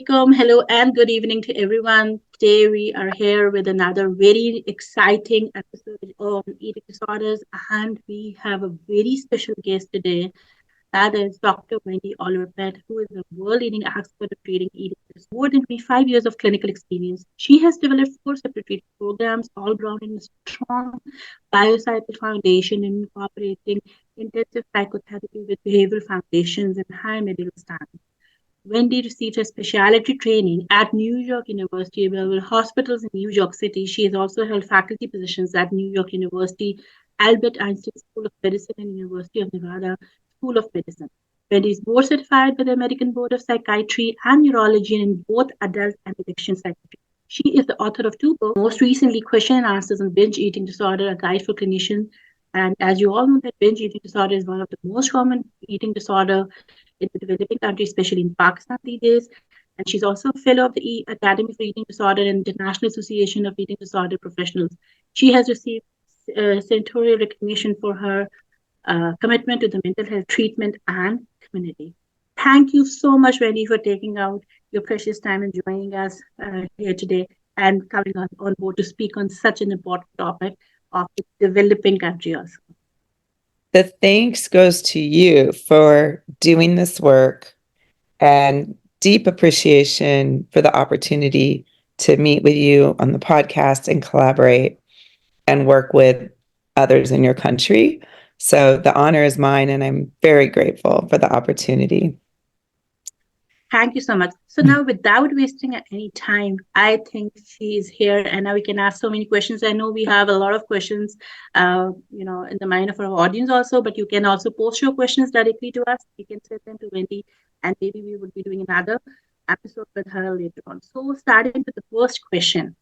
alaikum. Hello and good evening to everyone. Today we are here with another very exciting episode on eating disorders, and we have a very special guest today. That is Dr. Wendy Oliver-Pyatt, who is a world-leading expert of treating eating disorders. More than 25 years of clinical experience. She has developed four separate treatment programs, all grounded in a strong biopsychological foundation and incorporating intensive psychotherapy with behavioral foundations and high medical standards. Wendy received her specialty training at New York University Available Hospitals in New York City. She has also held faculty positions at New York University, Albert Einstein School of Medicine, and University of Nevada School of Medicine. Wendy is board certified by the American Board of Psychiatry and Neurology in both adult and addiction psychiatry. She is the author of two books, most recently Question and Answers on Binge Eating Disorder, a guide for clinicians. And as you all know, that binge eating disorder is one of the most common eating disorder in the developing countries, especially in Pakistan these days. And she's also a fellow of the Academy for Eating Disorder and International Association of Eating Disorder Professionals. She has received senatorial recognition for her commitment to the mental health treatment and community. Thank you so much, Wendy, for taking out your precious time and joining us here today and coming on board to speak on such an important topic of the developing country also. The thanks goes to you for doing this work and deep appreciation for the opportunity to meet with you on the podcast and collaborate and work with others in your country. So the honor is mine, and I'm very grateful for the opportunity. Thank you so much. So now, without wasting any time, I think she is here, and now we can ask so many questions. I know we have a lot of questions, in the mind of our audience also, but you can also post your questions directly to us. You can send them to Wendy, and maybe we would be doing another episode with her later on. So starting with the first question.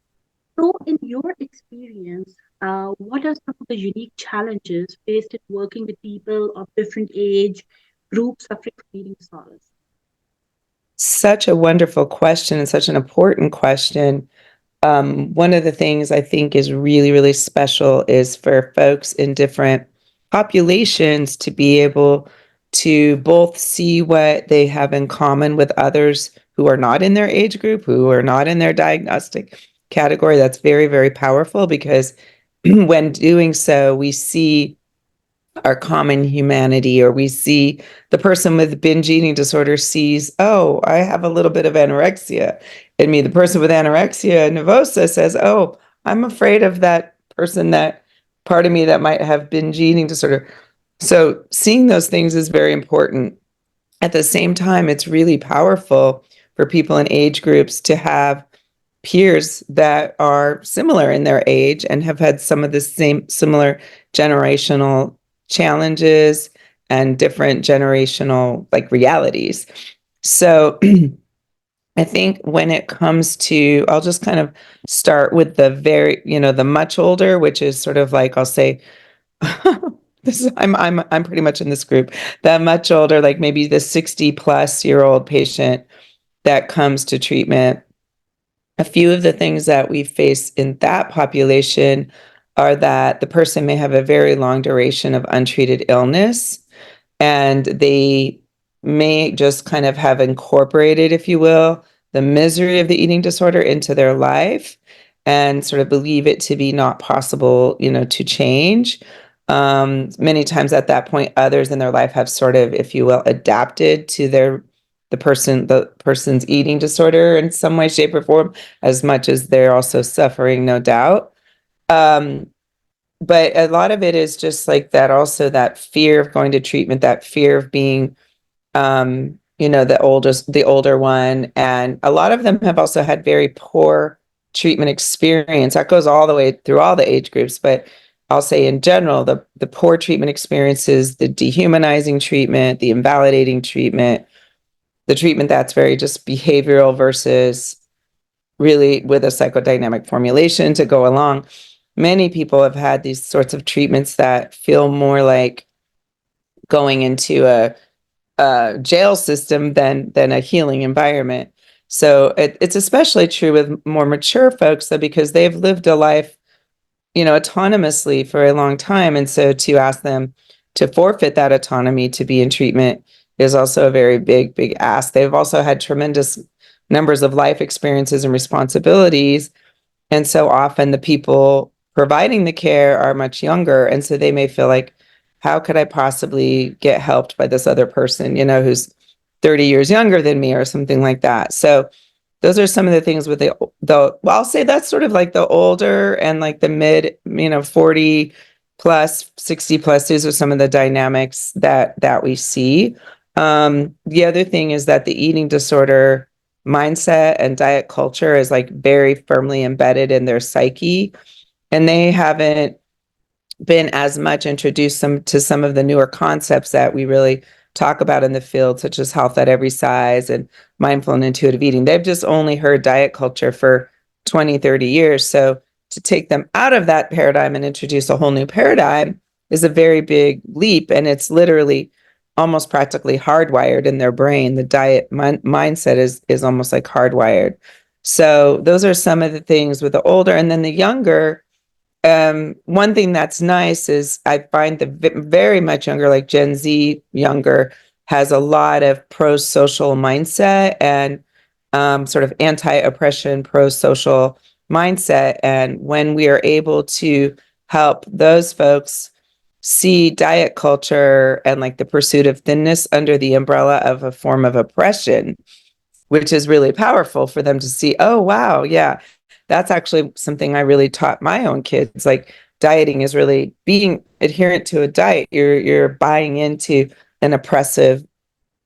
So in your experience, what are some of the unique challenges faced in working with people of different age groups suffering from eating disorders? Such a wonderful question and such an important question. One of the things I think is really, really special is for folks in different populations to be able to both see what they have in common with others who are not in their age group, who are not in their diagnostic category. That's very, very powerful, because when doing so, we see our common humanity, or we see the person with binge eating disorder sees, oh, I have a little bit of anorexia in me. The person with anorexia nervosa says, oh, I'm afraid of that person, that part of me that might have binge eating disorder. So seeing those things is very important. At the same time, it's really powerful for people in age groups to have peers that are similar in their age and have had some of the similar generational challenges and different generational realities. So I think when it comes to, I'll just kind of start with the the much older, which is sort of like, I'll say, I'm pretty much in this group, the much older, like maybe the 60-plus-year-old patient that comes to treatment. A few of the things that we face in that population are that the person may have a very long duration of untreated illness, and they may just kind of have incorporated, if you will, the misery of the eating disorder into their life and sort of believe it to be not possible, to change. Many times at that point, others in their life have sort of, if you will, adapted to the person's eating disorder in some way, shape, or form, as much as they're also suffering, no doubt. But a lot of it is just like that, also that fear of going to treatment, that fear of being, the older one. And a lot of them have also had very poor treatment experience. That goes all the way through all the age groups, but I'll say in general, the poor treatment experiences, the dehumanizing treatment, the invalidating treatment, the treatment that's very just behavioral versus really with a psychodynamic formulation to go along. Many people have had these sorts of treatments that feel more like going into a jail system than a healing environment. So it's especially true with more mature folks, though, because they've lived a life, autonomously for a long time. And so to ask them to forfeit that autonomy to be in treatment is also a very big, big ask. They've also had tremendous numbers of life experiences and responsibilities. And so often the people providing the care are much younger. And so they may feel like, how could I possibly get helped by this other person, who's 30 years younger than me or something like that. So those are some of the things with well, I'll say that's sort of like the older and like the mid, 40 plus, 60 plus. These are some of the dynamics that we see. The other thing is that the eating disorder mindset and diet culture is like very firmly embedded in their psyche, and they haven't been as much introduced to some of the newer concepts that we really talk about in the field, such as health at every size and mindful and intuitive eating. They've just only heard diet culture for 20, 30 years. So to take them out of that paradigm and introduce a whole new paradigm is a very big leap. And it's literally almost practically hardwired in their brain. The diet mindset is almost like hardwired. So those are some of the things with the older. And then the younger, one thing that's nice is I find the very much younger, like Gen Z younger, has a lot of pro-social mindset and sort of anti-oppression, pro-social mindset. And when we are able to help those folks see diet culture and like the pursuit of thinness under the umbrella of a form of oppression, which is really powerful for them to see, oh, wow, yeah, that's actually something I really taught my own kids. Like dieting is really being adherent to a diet. You're buying into an oppressive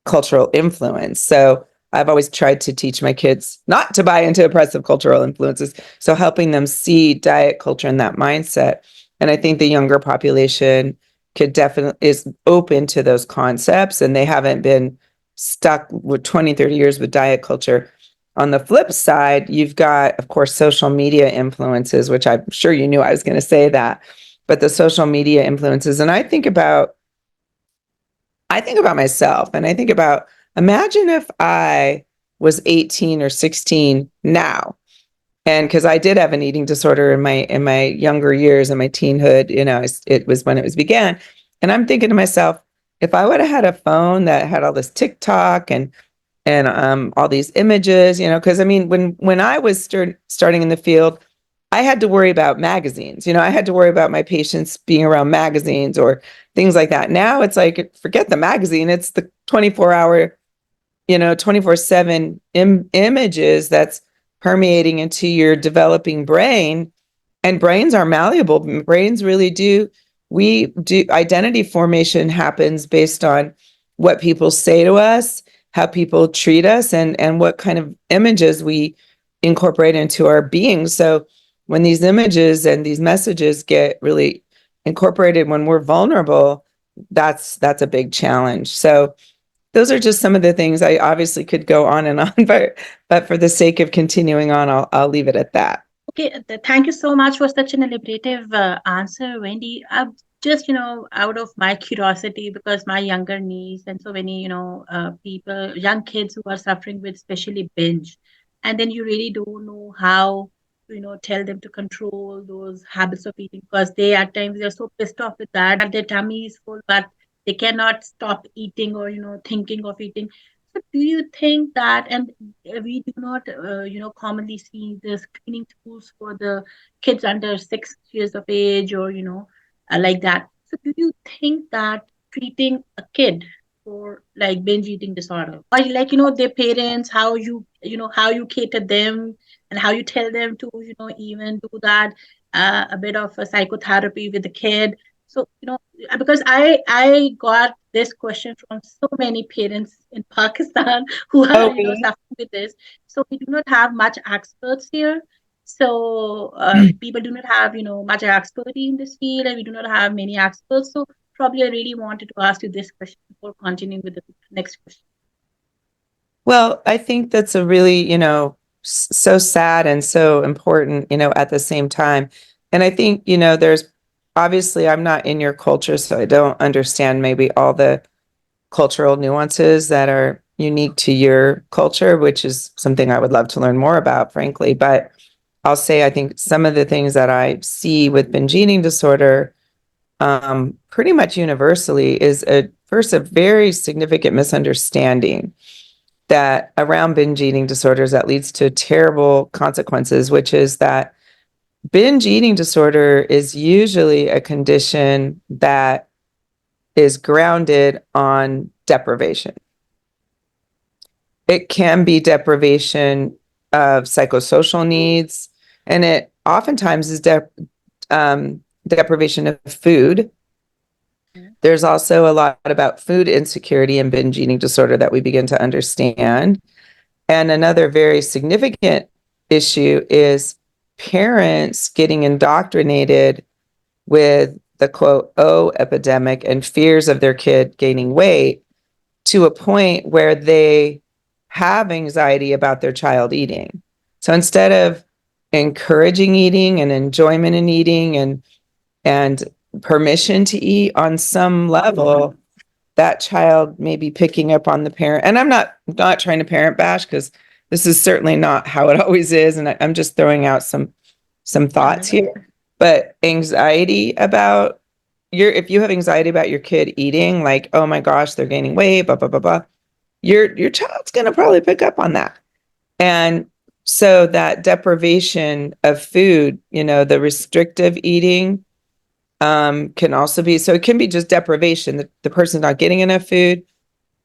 cultural influence. So I've always tried to teach my kids not to buy into oppressive cultural influences. So helping them see diet culture and that mindset. And I think the younger population could definitely is open to those concepts, and they haven't been stuck with 20, 30 years with diet culture. On the flip side, you've got, of course, social media influences, which I'm sure you knew I was going to say that, but the social media influences. And I think about myself, and I think about, imagine if I was 18 or 16 now. And because I did have an eating disorder in my younger years, in my teenhood, it was when it was began. And I'm thinking to myself, if I would have had a phone that had all this TikTok and all these images, because I mean, when I was starting in the field, I had to worry about magazines. I had to worry about my patients being around magazines or things like that. Now it's like, forget the magazine. It's the 24-hour, 24/7 images that's permeating into your developing brain. And brains are malleable. Brains really do. We do identity formation happens based on what people say to us, how people treat us, and what kind of images we incorporate into our being. So when these images and these messages get really incorporated when we're vulnerable, that's a big challenge. So those are just some of the things. I obviously could go on and on, but for the sake of continuing on, I'll leave it at that. Okay, thank you so much for such an elaborative answer, Wendy. Just, out of my curiosity, because my younger niece and so many, people, young kids who are suffering with especially binge, and then you really don't know how to, tell them to control those habits of eating, because they at times they're so pissed off with that their tummy is full, but they cannot stop eating or, thinking of eating. So do you think that, and we do not, commonly see the screening tools for the kids under 6 years of age or, like that. So do you think that treating a kid for like binge eating disorder, or like, their parents, how you cater them and how you tell them to, even do that, a bit of a psychotherapy with the kid. So, because I got this question from so many parents in Pakistan who are, Oh, really? suffering with this. So we do not have much experts here. So people do not have, much expertise in this field, and we do not have many experts. So probably I really wanted to ask you this question before continuing with the next question. Well, I think that's a really, so sad and so important, at the same time. And I think, there's obviously I'm not in your culture, so I don't understand maybe all the cultural nuances that are unique to your culture, which is something I would love to learn more about, frankly. But I'll say I think some of the things that I see with binge eating disorder, pretty much universally, is first a very significant misunderstanding that around binge eating disorders that leads to terrible consequences, which is that binge eating disorder is usually a condition that is grounded on deprivation. It can be deprivation of psychosocial needs, and it oftentimes is deprivation of food. There's also a lot about food insecurity and binge eating disorder that we begin to understand. And another very significant issue is parents getting indoctrinated with the quote, "O epidemic" and fears of their kid gaining weight to a point where they have anxiety about their child eating. So instead of encouraging eating and enjoyment in eating and permission to eat on some level, that child may be picking up on the parent. And I'm not trying to parent bash, because this is certainly not how it always is. And I'm just throwing out some thoughts Yeah, here. But anxiety about if you have anxiety about your kid eating, like, oh my gosh, they're gaining weight, blah, blah, blah, blah, your child's gonna probably pick up on that. And so that deprivation of food, the restrictive eating, can also be, so it can be just deprivation, the person's not getting enough food.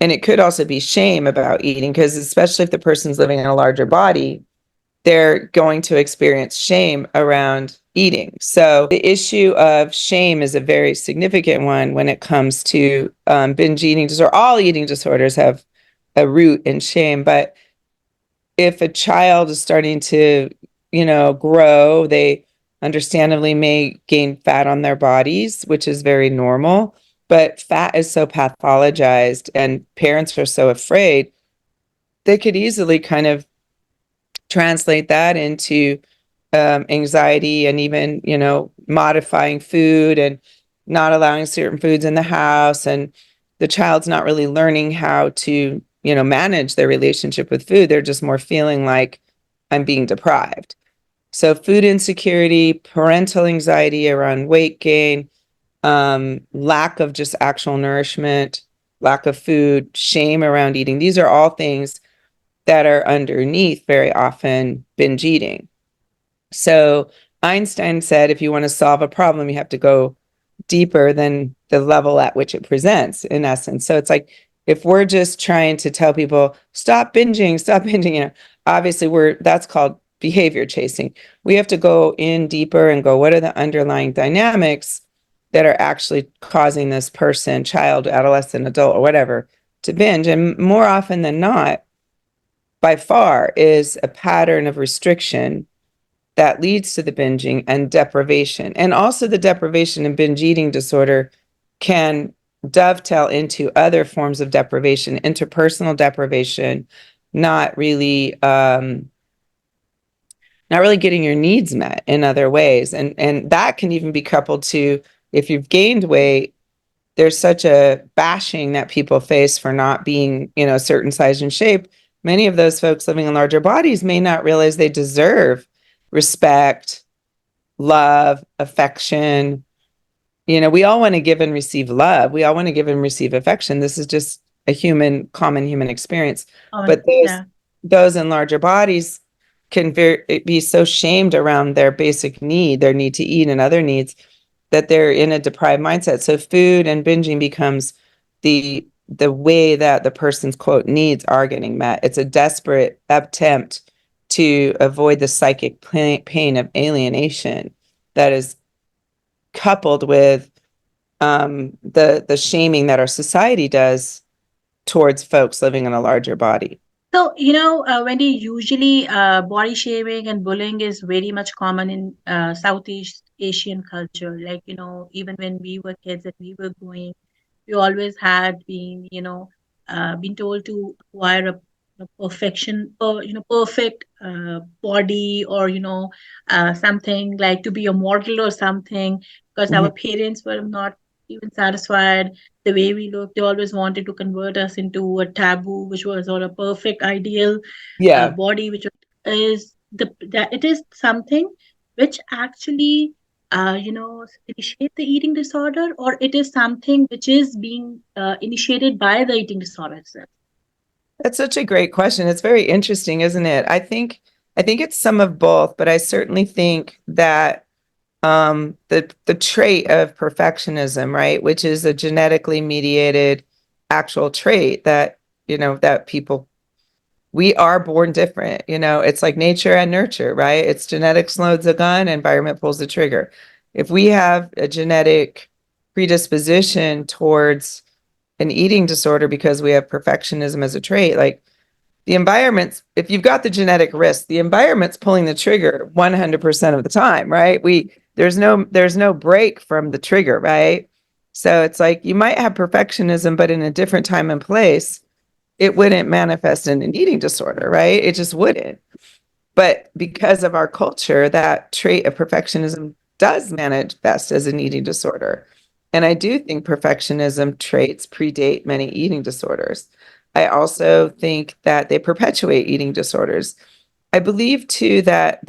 And it could also be shame about eating, because especially if the person's living in a larger body, they're going to experience shame around eating. So the issue of shame is a very significant one when it comes to binge eating disorder. All eating disorders have a root in shame, but if a child is starting to, grow, they understandably may gain fat on their bodies, which is very normal. But fat is so pathologized and parents are so afraid, they could easily kind of translate that into anxiety, and even, modifying food and not allowing certain foods in the house. And the child's not really learning how to, manage their relationship with food. They're just more feeling like, I'm being deprived. So food insecurity, parental anxiety around weight gain, lack of just actual nourishment, lack of food, shame around eating. These are all things that are underneath very often binge eating. So Einstein said, if you want to solve a problem, you have to go deeper than the level at which it presents, in essence. So it's like, if we're just trying to tell people, stop binging, obviously that's called behavior chasing. We have to go in deeper and go, what are the underlying dynamics that are actually causing this person, child, adolescent, adult, or whatever, to binge? And more often than not, by far, is a pattern of restriction that leads to the binging and deprivation. And also the deprivation and binge eating disorder can dovetail into other forms of deprivation, interpersonal deprivation, not really not really getting your needs met in other ways. And that can even be coupled to, if you've gained weight, there's such a bashing that people face for not being, a certain size and shape. Many of those folks living in larger bodies may not realize they deserve respect, love, affection. We all want to give and receive love. We all want to give and receive affection. This is just a common human experience. But yeah. those in larger bodies can be so shamed around their basic need, their need to eat and other needs, that they're in a deprived mindset. So food and binging becomes the way that the person's quote needs are getting met. It's a desperate attempt to avoid the psychic pain of alienation that is coupled with the shaming that our society does towards folks living in a larger body. So, Wendy, usually body shaming and bullying is very much common in Southeast Asian culture. Like, even when we were kids and we were growing, we always had been told to acquire a perfection, or, perfect body, or, something like to be a model or something, because Mhm. our parents were not even satisfied the way we look. They always wanted to convert us into a taboo, which was, or a perfect ideal Yeah. body, which is that it is something which actually initiate the eating disorder, or it is something which is being initiated by the eating disorder itself. That's such a great question. It's very interesting, isn't it? I think it's some of both, but I certainly think that the trait of perfectionism, right, which is a genetically mediated actual trait that, that people, we are born different. It's like nature and nurture, right? It's genetics loads the gun, environment pulls the trigger. If we have a genetic predisposition towards an eating disorder because we have perfectionism as a trait, like the environment's, if you've got the genetic risk, the environment's pulling the trigger 100% of the time, right? There's no break from the trigger, right? So it's like you might have perfectionism, but in a different time and place, it wouldn't manifest in an eating disorder, right? It just wouldn't. But because of our culture, that trait of perfectionism does manifest as an eating disorder. And I do think perfectionism traits predate many eating disorders. I also think that they perpetuate eating disorders. I believe too that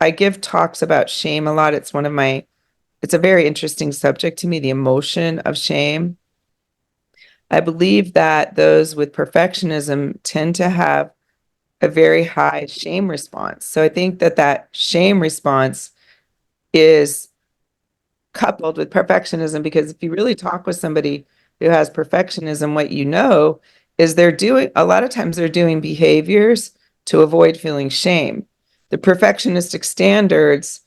I give talks about shame a lot. It's a very interesting subject to me, the emotion of shame. I believe that those with perfectionism tend to have a very high shame response. So I think that that shame response is coupled with perfectionism, because if you really talk with somebody who has perfectionism, what you know is a lot of times they're doing behaviors to avoid feeling shame. The perfectionistic standards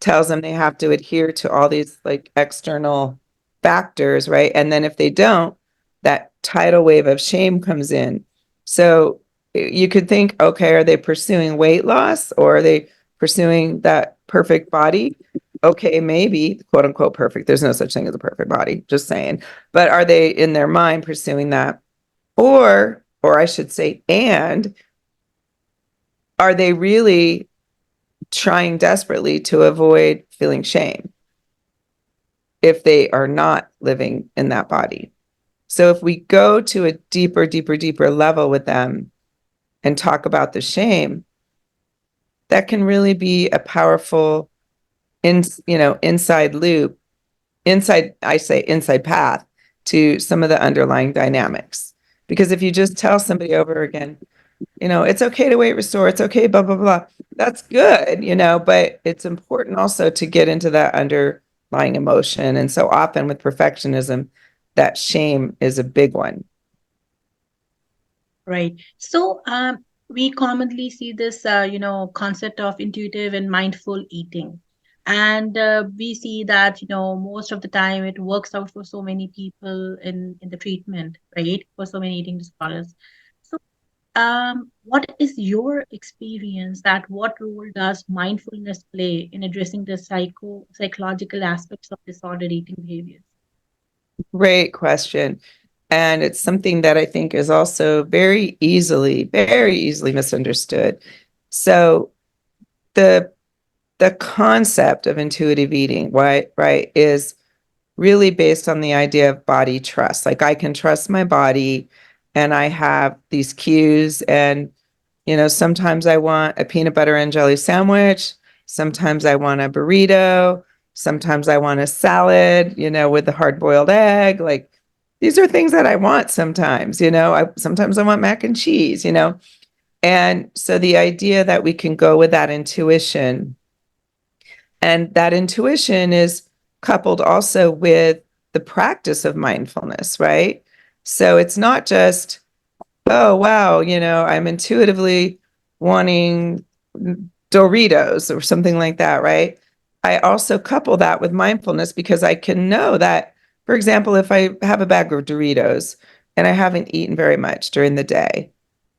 tells them they have to adhere to all these like external factors, right? And then if they don't, that tidal wave of shame comes in. So you could think, okay, are they pursuing weight loss or are they pursuing that perfect body? Okay, maybe quote unquote perfect. There's no such thing as a perfect body, just saying. But are they in their mind pursuing that? Or I should say, and are they really trying desperately to avoid feeling shame if they are not living in that body? So if we go to a deeper, deeper, deeper level with them and talk about the shame, that can really be a powerful inside loop, inside path to some of the underlying dynamics. Because if you just tell somebody over again, it's okay to weight restore, it's okay, blah, blah, blah, that's good, but it's important also to get into that underlying emotion. And so often with perfectionism, that shame is a big one. Right. So, we commonly see this, concept of intuitive and mindful eating. And we see that, most of the time it works out for so many people in the treatment, right? For so many eating disorders. So, what is your experience that what role does mindfulness play in addressing the psychological aspects of disordered eating behaviors? Great question. And it's something that I think is also very easily misunderstood. So the the concept of intuitive eating, right, is really based on the idea of body trust. Like I can trust my body and I have these cues, and sometimes I want a peanut butter and jelly sandwich, sometimes I want a burrito, sometimes I want a salad, with a hard-boiled egg. Like these are things that I want sometimes, sometimes I want mac and cheese. And so the idea that we can go with that intuition, and that intuition is coupled also with the practice of mindfulness, right? So it's not just, oh, wow, I'm intuitively wanting Doritos or something like that, right? I also couple that with mindfulness because I can know that, for example, if I have a bag of Doritos and I haven't eaten very much during the day,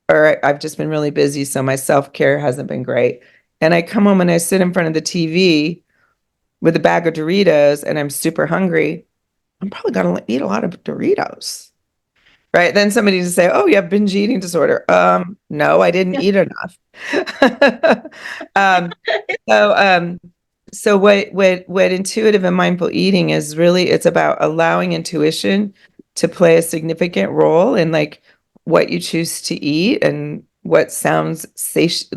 or I've just been really busy, so my self care hasn't been great, and I come home and I sit in front of the TV with a bag of Doritos and I'm super hungry, I'm probably going to eat a lot of Doritos. Right. Then somebody to say, oh, you have binge eating disorder. No, I didn't Yeah. eat enough. um, so, um, so what intuitive and mindful eating is really, it's about allowing intuition to play a significant role in like what you choose to eat and what sounds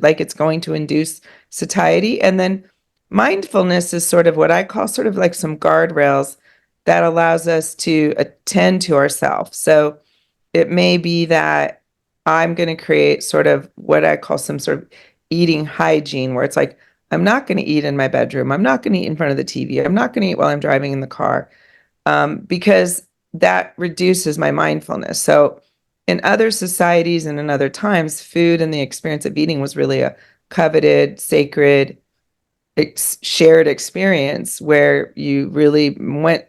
like it's going to induce satiety. And then mindfulness is sort of what I call sort of like some guardrails that allows us to attend to ourselves. So it may be that I'm going to create sort of what I call some sort of eating hygiene, where it's like, I'm not going to eat in my bedroom. I'm not going to eat in front of the TV. I'm not going to eat while I'm driving in the car, because that reduces my mindfulness. So, in other societies and in other times, food and the experience of eating was really a coveted, sacred, shared experience where you really went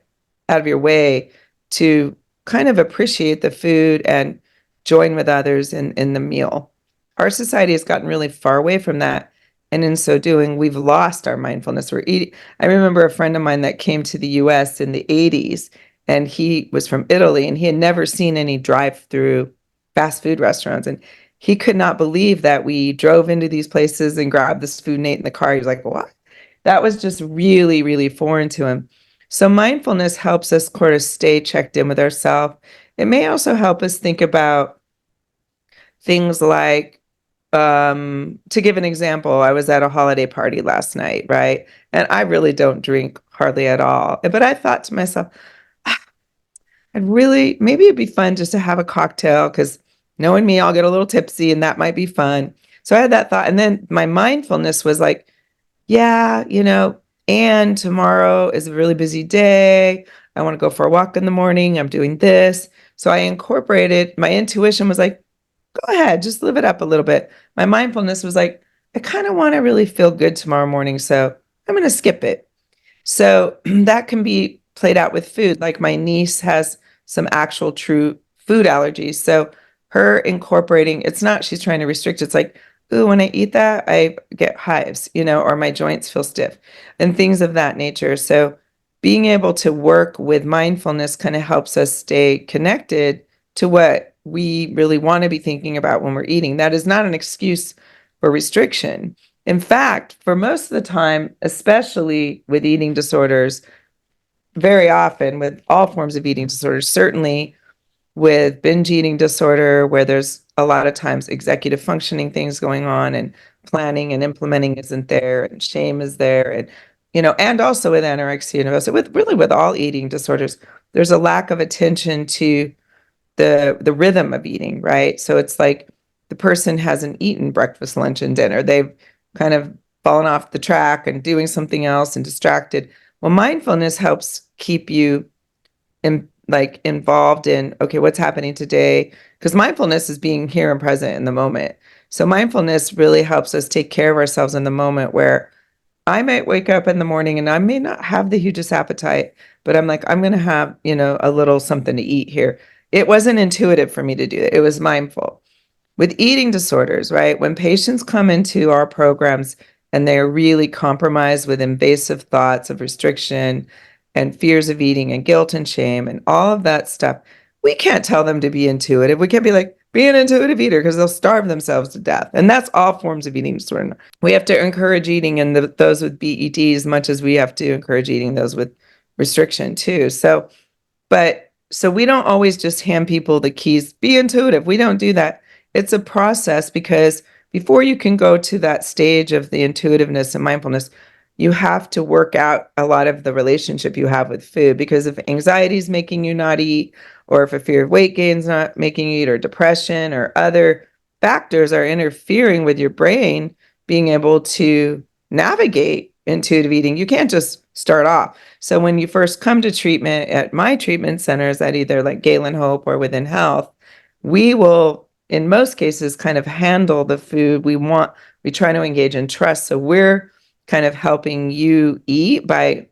out of your way to kind of appreciate the food and join with others in the meal. Our society has gotten really far away from that. And in so doing, we've lost our mindfulness. We're eating. I remember a friend of mine that came to the US in the 80s, and he was from Italy, and he had never seen any drive-through fast food restaurants. And he could not believe that we drove into these places and grabbed this food and ate in the car. He was like, what? That was just really, really foreign to him. So mindfulness helps us sort of stay checked in with ourselves. It may also help us think about things like, to give an example, I was at a holiday party last night, right? And I really don't drink hardly at all. But I thought to myself, I'd really, maybe it'd be fun just to have a cocktail because knowing me, I'll get a little tipsy and that might be fun. So I had that thought. And then my mindfulness was like, yeah, and tomorrow is a really busy day. I want to go for a walk in the morning. I'm doing this. So I incorporated, my intuition was like, go ahead, just live it up a little bit. My mindfulness was like, I kind of want to really feel good tomorrow morning. So I'm going to skip it. So that can be played out with food. Like my niece has some actual true food allergies. So her incorporating, it's not she's trying to restrict, it's like, ooh, when I eat that, I get hives, or my joints feel stiff and things of that nature. So being able to work with mindfulness kind of helps us stay connected to what we really want to be thinking about when we're eating. That is not an excuse for restriction. In fact, for most of the time, especially with eating disorders, very often with all forms of eating disorders, certainly with binge eating disorder, where there's a lot of times executive functioning things going on and planning and implementing isn't there and shame is there. And also with anorexia nervosa, with all eating disorders, there's a lack of attention to the rhythm of eating, right? So it's like the person hasn't eaten breakfast, lunch, and dinner. They've kind of fallen off the track and doing something else and distracted. Well, mindfulness helps keep you involved in, okay, what's happening today? Because mindfulness is being here and present in the moment. So mindfulness really helps us take care of ourselves in the moment, where I might wake up in the morning and I may not have the hugest appetite, but I'm like, I'm going to have, a little something to eat here. It wasn't intuitive for me to do it. It was mindful. With eating disorders, right? When patients come into our programs and they're really compromised with invasive thoughts of restriction and fears of eating and guilt and shame and all of that stuff, we can't tell them to be intuitive. We can't be like, be an intuitive eater, because they'll starve themselves to death. And that's all forms of eating disorder. We have to encourage eating in those with BED as much as we have to encourage eating those with restriction too. So we don't always just hand people the keys, be intuitive. We don't do that. It's a process, because before you can go to that stage of the intuitiveness and mindfulness, you have to work out a lot of the relationship you have with food. Because if anxiety is making you not eat, or if a fear of weight gain is not making you eat, or depression or other factors are interfering with your brain being able to navigate intuitive eating, you can't just start off. So when you first come to treatment at my treatment centers at either like Galen Hope or Within Health, we will, in most cases, kind of handle the food we want. We try to engage in trust. So we're kind of helping you eat by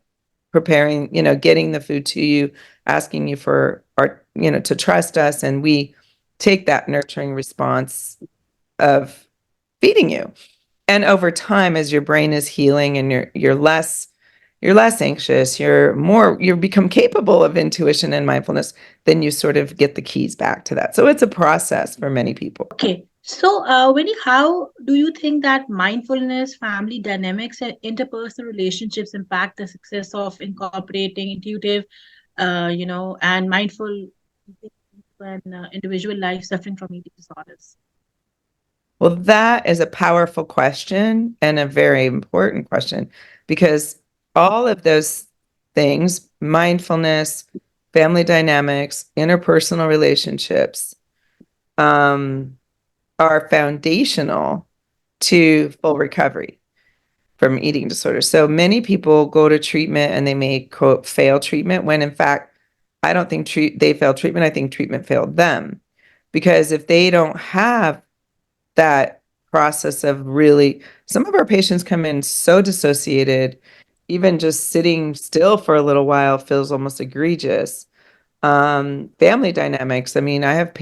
preparing, getting the food to you, asking you for to trust us. And we take that nurturing response of feeding you. And over time, as your brain is healing and you're less anxious, you become capable of intuition and mindfulness, then you sort of get the keys back to that. So it's a process for many people. Okay. So, Winnie, how do you think that mindfulness, family dynamics, and interpersonal relationships impact the success of incorporating intuitive, and mindful when individual life suffering from eating disorders? Well, that is a powerful question and a very important question, because all of those things, mindfulness, family dynamics, interpersonal relationships, are foundational to full recovery from eating disorders. So many people go to treatment and they may quote fail treatment when in fact I don't think they failed treatment. I think treatment failed them. Because if they don't have that process of really, some of our patients come in so dissociated, even just sitting still for a little while feels almost egregious. Family dynamics. I mean, I have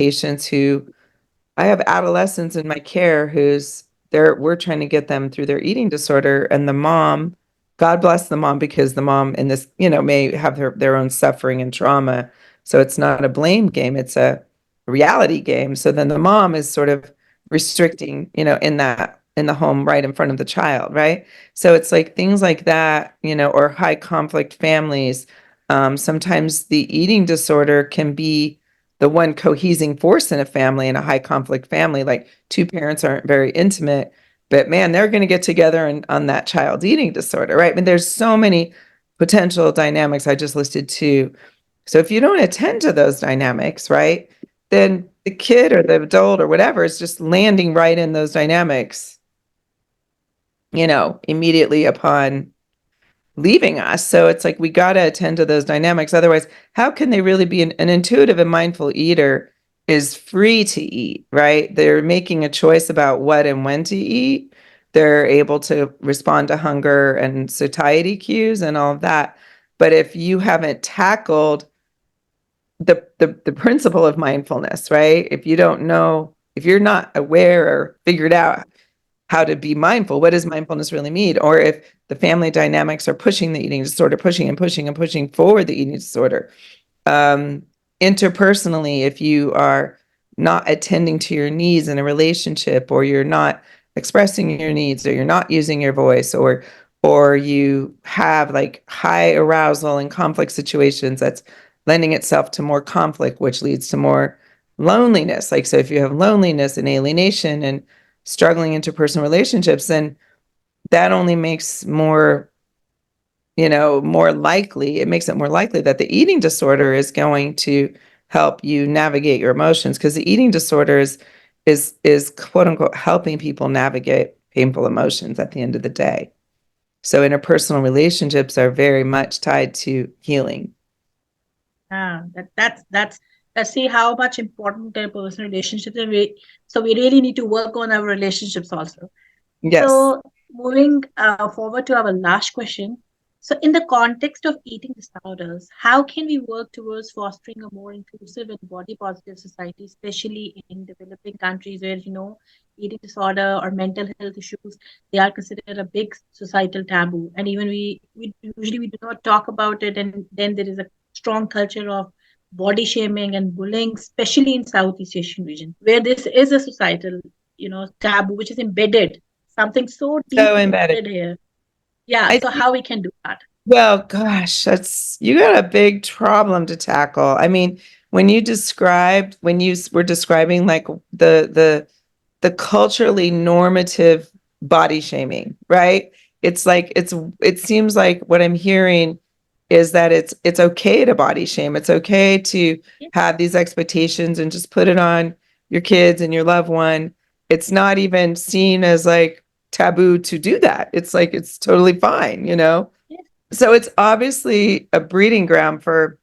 adolescents in my care who's we're trying to get them through their eating disorder, and the mom, God bless the mom, because the mom in this, may have their own suffering and trauma. So it's not a blame game, it's a reality game. So then the mom is sort of restricting, in the home right in front of the child, right? So it's like things like that, or high conflict families. Sometimes the eating disorder can be the one cohesing force in a family, in a high conflict family. Like two parents aren't very intimate, but man, they're going to get together on that child's eating disorder, right? I mean, there's so many potential dynamics. I just listed two. So if you don't attend to those dynamics, right, then the kid or the adult or whatever is just landing right in those dynamics, immediately upon leaving us. So it's like we got to attend to those dynamics. Otherwise, how can they really be an intuitive and mindful eater is free to eat, right? They're making a choice about what and when to eat. They're able to respond to hunger and satiety cues and all of that. But if you haven't tackled the principle of mindfulness, right? If you don't know, if you're not aware or figured out how to be mindful. What does mindfulness really mean? Or if the family dynamics are pushing the eating disorder, pushing and pushing and pushing forward the eating disorder. Um, Interpersonally, if you are not attending to your needs in a relationship, or you're not expressing your needs, or you're not using your voice, or you have like high arousal in conflict situations, that's lending itself to more conflict, which leads to more loneliness. Like, so if you have loneliness and alienation and struggling interpersonal relationships, then that only makes more likely, it makes it more likely that the eating disorder is going to help you navigate your emotions, because the eating disorder is quote unquote helping people navigate painful emotions at the end of the day. So interpersonal relationships are very much tied to healing. Yeah, that's see how much important their personal relationships are. So we really need to work on our relationships also. Yes. So, moving forward to our last question. So, in the context of eating disorders, how can we work towards fostering a more inclusive and body positive society, especially in developing countries where, eating disorder or mental health issues, they are considered a big societal taboo. And even we usually we do not talk about it. And then there is a strong culture of body shaming and bullying, especially in Southeast Asian region, where this is a societal, taboo, which is embedded, something so So deeply embedded. embedded here. Yeah, I so how we can do that? Well, gosh, you got a big problem to tackle. I mean, when you were describing like the culturally normative body shaming, right? It's like it seems like what I'm hearing is that it's okay to body shame. It's okay to Yeah, have these expectations and just put it on your kids and your loved one. It's not even seen as like taboo to do that. It's like it's totally fine. yeah, So it's obviously a breeding ground for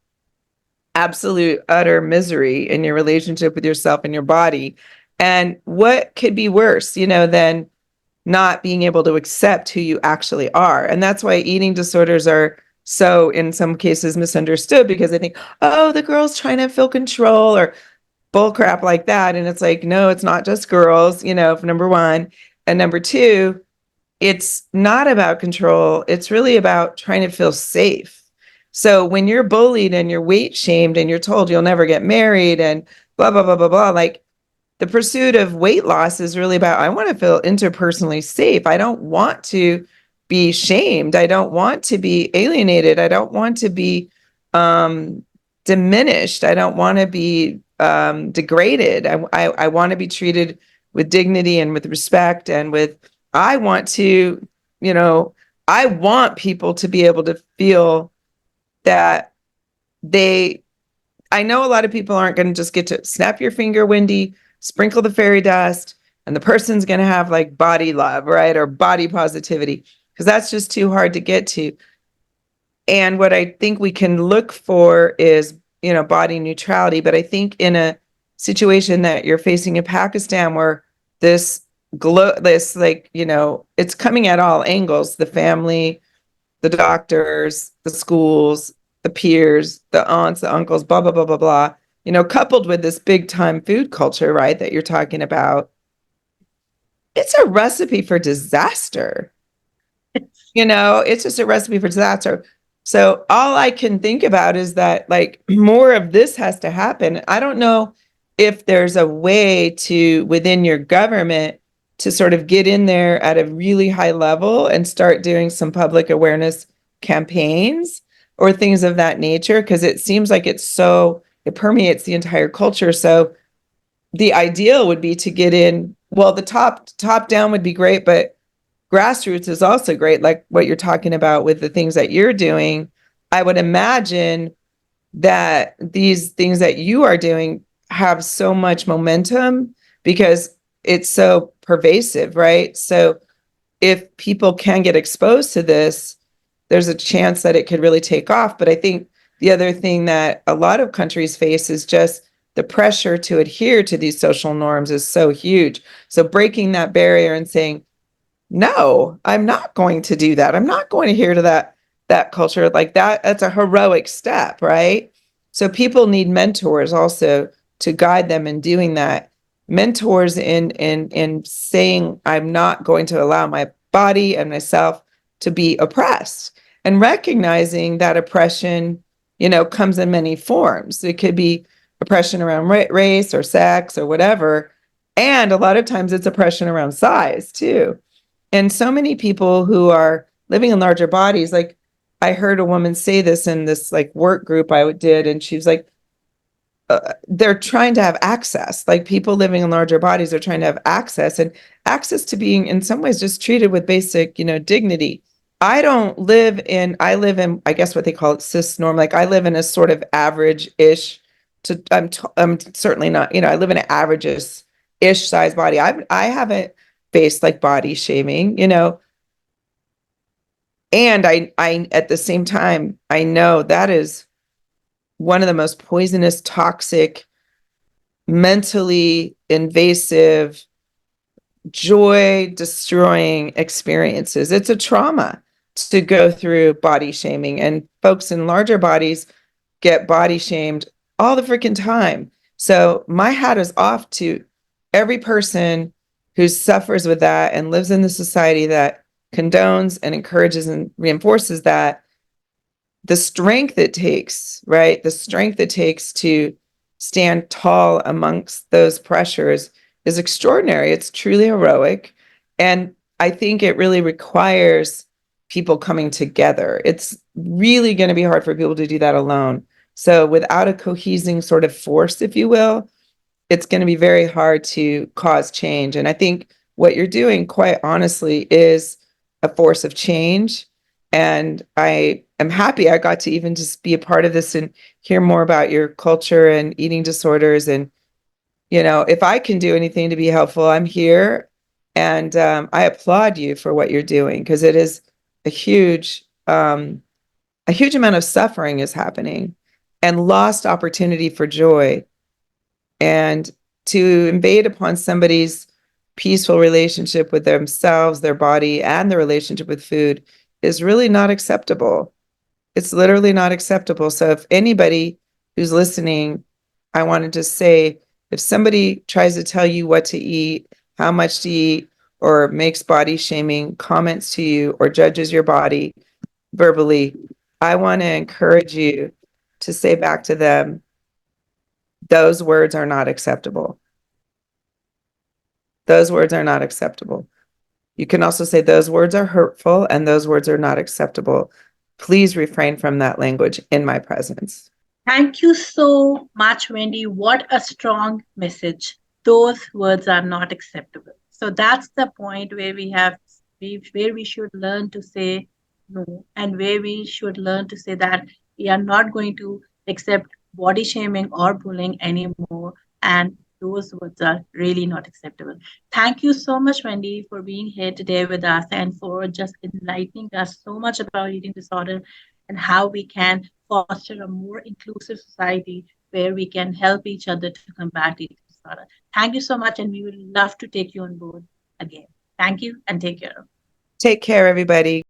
absolute utter misery in your relationship with yourself and your body. And what could be worse, than not being able to accept who you actually are? And that's why eating disorders are so, in some cases, misunderstood, because they think, oh, the girl's trying to feel control or bull crap like that. And it's like, no, it's not just girls, number one. And number two, it's not about control. It's really about trying to feel safe. So when you're bullied and you're weight shamed and you're told you'll never get married and blah, blah, blah, blah, blah, like the pursuit of weight loss is really about, I want to feel interpersonally safe. I don't want to be shamed. I don't want to be alienated. I don't want to be um, diminished. I don't want to be degraded. I want to be treated with dignity and with respect and with, I want to, you know, I want people to be able to feel that they, I know a lot of people aren't going to just get to snap your finger, Wendy, sprinkle the fairy dust, and the person's going to have like body love, right? Or body positivity, because that's just too hard to get to. And what I think we can look for is, body neutrality. But I think in a situation that you're facing in Pakistan where this like, it's coming at all angles, the family, the doctors, the schools, the peers, the aunts, the uncles, blah, blah, blah, blah, blah, coupled with this big time food culture, right, that you're talking about, it's a recipe for disaster. It's just a recipe for disaster. So all I can think about is that like more of this has to happen. I don't know if there's a way to within your government to sort of get in there at a really high level and start doing some public awareness campaigns or things of that nature, because it seems like it permeates the entire culture. So the ideal would be to get in, well, the top down would be great, but grassroots is also great, like what you're talking about with the things that you're doing. I would imagine that these things that you are doing have so much momentum because it's so pervasive, right? So if people can get exposed to this, there's a chance that it could really take off. But I think the other thing that a lot of countries face is just the pressure to adhere to these social norms is so huge. So breaking that barrier and saying, no, I'm not going to do that. I'm not going to adhere to that culture like that. That's a heroic step, right? So people need mentors also to guide them in doing that. Mentors in saying I'm not going to allow my body and myself to be oppressed, and recognizing that oppression, comes in many forms. It could be oppression around race or sex or whatever, and a lot of times it's oppression around size too. And so many people who are living in larger bodies, like I heard a woman say this in this like work group I did, and she was like, they're trying to have access. Like people living in larger bodies are trying to have access, and access to being in some ways just treated with basic, dignity. I live in, I guess what they call it, cis norm. Like I live in a sort of average-ish I'm certainly not, I live in an average-ish size body. I haven't faced like body shaming, and I at the same time, I know that is one of the most poisonous, toxic, mentally invasive, joy destroying experiences. It's a trauma to go through body shaming, and folks in larger bodies get body shamed all the freaking time. So my hat is off to every person who suffers with that and lives in the society that condones and encourages and reinforces that. The strength it takes, right? The strength it takes to stand tall amongst those pressures is extraordinary. It's truly heroic. And I think it really requires people coming together. It's really going to be hard for people to do that alone. So without a cohesing sort of force, if you will, it's going to be very hard to cause change. And I think what you're doing, quite honestly, is a force of change. And I am happy I got to even just be a part of this and hear more about your culture and eating disorders. And, if I can do anything to be helpful, I'm here. And I applaud you for what you're doing, because it is a huge amount of suffering is happening and lost opportunity for joy. And to invade upon somebody's peaceful relationship with themselves, their body, and their relationship with food is really not acceptable. It's literally not acceptable. So if anybody who's listening, I wanted to say, if somebody tries to tell you what to eat, how much to eat, or makes body shaming comments to you or judges your body verbally, I want to encourage you to say back to them, those words are not acceptable. Those words are not acceptable. You can also say those words are hurtful and those words are not acceptable. Please refrain from that language in my presence. Thank you so much, Wendy. What a strong message. Those words are not acceptable. So that's the point where where we should learn to say no, and where we should learn to say that we are not going to accept body shaming or bullying anymore. And those words are really not acceptable. Thank you so much, Wendy, for being here today with us and for just enlightening us so much about eating disorder and how we can foster a more inclusive society where we can help each other to combat eating disorder. Thank you so much, and we would love to take you on board again. Thank you and take care. Take care, everybody.